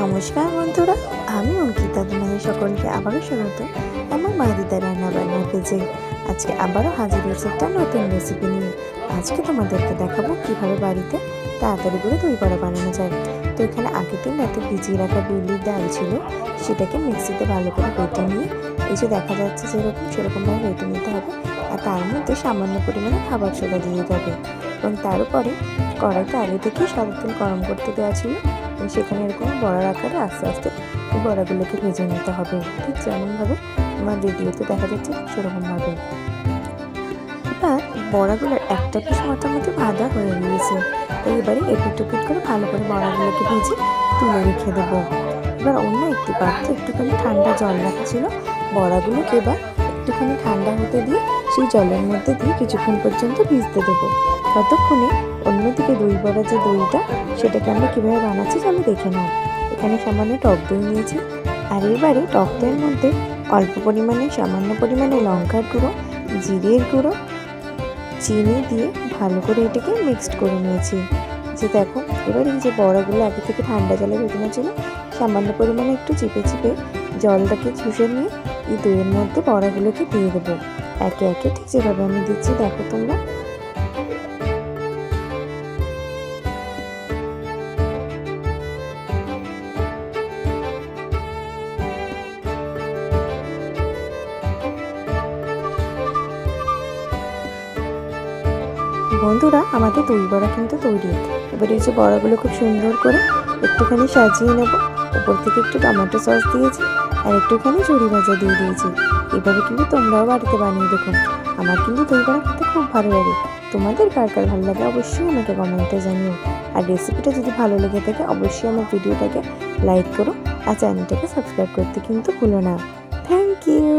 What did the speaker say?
নমস্কার বন্ধুরা, আমি অঙ্কিতা। তোমাদের সকলকে আবারও স্বাগত আমার মা দিদা রান্নাবান্নার পেজে। আজকে আবারও হাজির হয়েছে একটা নতুন রেসিপি নিয়ে। আজকে তোমাদেরকে দেখাবো কিভাবে বাড়িতে তাড়াতাড়ি করে দই বড়া বানানো যায়। তো এখানে আগের দিন রাতে ভিজিয়ে রাখা বিউলির ডাল ছিল, সেটাকে মিক্সিতে ভালো করে বেটে নিয়ে এই যে দেখা যাচ্ছে সেরকমভাবে বেটে নিতে হবে। আর তার মধ্যে সামান্য পরিমাণে খাবার সোডা দিয়ে দিতে হবে এবং তার উপরে কড়াইটা আগে থেকেই সাদা তেল গরম করতে দেওয়া ছিল। সেখানে এরকম বড়ার আকারে আস্তে আস্তে এই বড়াগুলোকে ভেজে নিতে হবে, ঠিক যেমনভাবে আমার ভিডিওতে দেখা যাচ্ছে সেরকমভাবে। এবার বড়াগুলোর একটা পিস মোটামুটি ভাজা হয়ে গিয়েছে, তো এবারে এপিট ওপিট করে ভালো করে বড়াগুলোকে ভেজে তুলে রেখে দেবো। এবার অন্য একটি পাত্রে একটুখানি ঠান্ডা জল রাখা ছিল, বড়াগুলোকে এবার একটুখানি ঠান্ডা হতে দিয়ে সেই জলের মধ্যে দিয়ে কিছুক্ষণ পর্যন্ত ভিজতে দেবো। ততক্ষণে অন্যদিকে দই বড়া যে দইটা, সেটাকে আমরা কীভাবে বানাচ্ছি চলো দেখে নাও। এখানে সামান্য টক দই নিয়েছি, আর এবারে টক দইয়ের মধ্যে অল্প পরিমাণে সামান্য পরিমাণে লঙ্কার গুঁড়ো, জিরের গুঁড়ো, চিনি দিয়ে ভালো করে এটাকে মিক্সড করে নিয়েছি। যে দেখো এবার এই যে বড়াগুলো আগে থেকে ঠান্ডা জলে ভেজানো ছিল, সামান্য পরিমাণে একটু চিপে চিপে জলটাকে চুষে নিয়ে এই দইয়ের মধ্যে বড়াগুলোকে দিয়ে দেবো একে একে, ঠিক যেভাবে আমি দিচ্ছি দেখো তোমরা। বন্ধুরা, আমাদের দই বড়া কিন্তু তৈরি। এবার এই যে বড়াগুলো খুব সুন্দর করে একটুখানি সাজিয়ে নেব। উপর থেকে একটু টমেটো সস দিয়েছি আর একটুখানি ঝুরি ভাজা দিয়ে দিয়েছি। এভাবে কিন্তু তোমরাও বাড়িতে বানিয়ে দেখো। আমার কিন্তু দই বড়া খেতে খুব ভালো লাগে। তোমাদের কার কার ভালো লাগে অবশ্যই আমাকে কমেন্টে জানিও। আর রেসিপিটা যদি ভালো লেগে থাকে অবশ্যই আমার ভিডিওটাকে লাইক করো আর চ্যানেলটাকে সাবস্ক্রাইব করতে কিন্তু ভুলো না। Thank you.